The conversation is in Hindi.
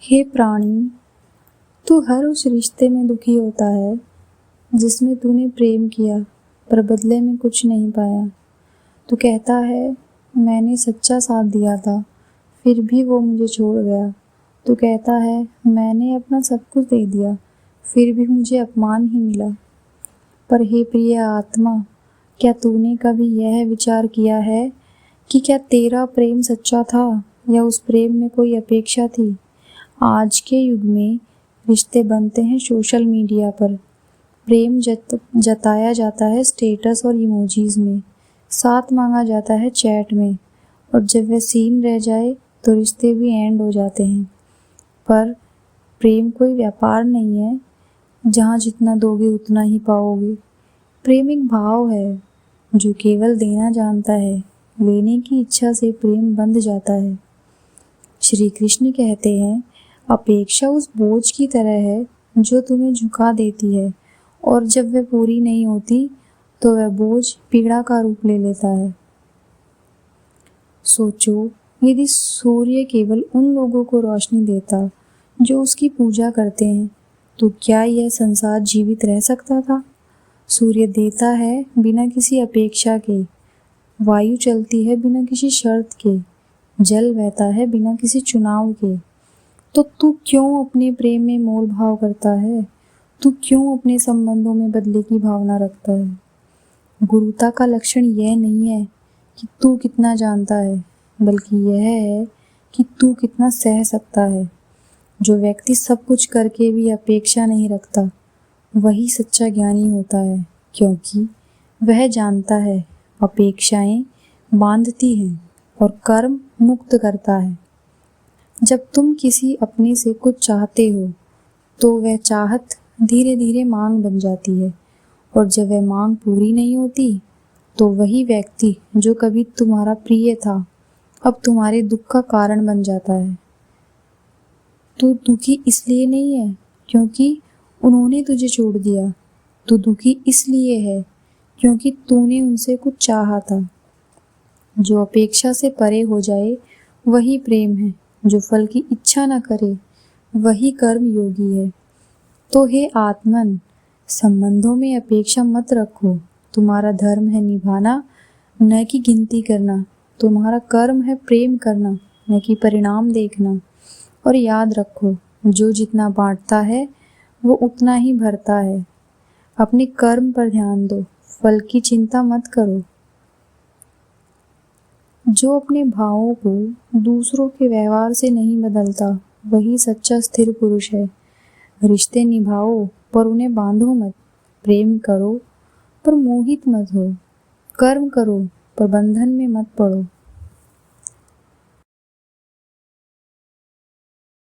हे प्राणी, तू हर उस रिश्ते में दुखी होता है जिसमें तूने प्रेम किया पर बदले में कुछ नहीं पाया। तू कहता है मैंने सच्चा साथ दिया था फिर भी वो मुझे छोड़ गया। तू कहता है मैंने अपना सब कुछ दे दिया फिर भी मुझे अपमान ही मिला। पर हे प्रिय आत्मा, क्या तूने कभी यह विचार किया है कि क्या तेरा प्रेम सच्चा था या उस प्रेम में कोई अपेक्षा थी? आज के युग में रिश्ते बनते हैं सोशल मीडिया पर। प्रेम जताया जाता है स्टेटस और इमोजीज में, साथ मांगा जाता है चैट में, और जब वह सीन रह जाए तो रिश्ते भी एंड हो जाते हैं। पर प्रेम कोई व्यापार नहीं है जहाँ जितना दोगे उतना ही पाओगे। प्रेम एक भाव है जो केवल देना जानता है, लेने की इच्छा से प्रेम बंध जाता है। श्री कृष्ण कहते हैं अपेक्षा उस बोझ की तरह है जो तुम्हें झुका देती है, और जब वह पूरी नहीं होती तो वह बोझ पीड़ा का रूप ले लेता है। सोचो, यदि सूर्य केवल उन लोगों को रोशनी देता जो उसकी पूजा करते हैं, तो क्या यह संसार जीवित रह सकता था? सूर्य देता है बिना किसी अपेक्षा के, वायु चलती है बिना किसी शर्त के, जल बहता है बिना किसी चुनाव के। तो तू क्यों अपने प्रेम में मोल भाव करता है? तू क्यों अपने संबंधों में बदले की भावना रखता है? गुरुता का लक्षण यह नहीं है कि तू कितना जानता है, बल्कि यह है कि तू कितना सह सकता है। जो व्यक्ति सब कुछ करके भी अपेक्षा नहीं रखता, वही सच्चा ज्ञानी होता है, क्योंकि वह जानता है अपेक्षाएं बांधती हैं और कर्म मुक्त करता है। जब तुम किसी अपने से कुछ चाहते हो तो वह चाहत धीरे धीरे मांग बन जाती है, और जब वह मांग पूरी नहीं होती तो वही व्यक्ति जो कभी तुम्हारा प्रिय था अब तुम्हारे दुख का कारण बन जाता है। तू दुखी इसलिए नहीं है क्योंकि उन्होंने तुझे छोड़ दिया, तू दुखी इसलिए है क्योंकि तूने उनसे कुछ चाहा था। जो अपेक्षा से परे हो जाए वही प्रेम है, जो फल की इच्छा न करे वही कर्म योगी है। तो हे आत्मन, संबंधों में अपेक्षा मत रखो। तुम्हारा धर्म है निभाना, न कि गिनती करना। तुम्हारा कर्म है प्रेम करना, न कि परिणाम देखना। और याद रखो, जो जितना बांटता है वो उतना ही भरता है। अपने कर्म पर ध्यान दो, फल की चिंता मत करो। जो अपने भावों को दूसरों के व्यवहार से नहीं बदलता, वही सच्चा स्थिर पुरुष है। रिश्ते निभाओ पर उन्हें बांधो मत। प्रेम करो पर मोहित मत हो। कर्म करो पर बंधन में मत पड़ो।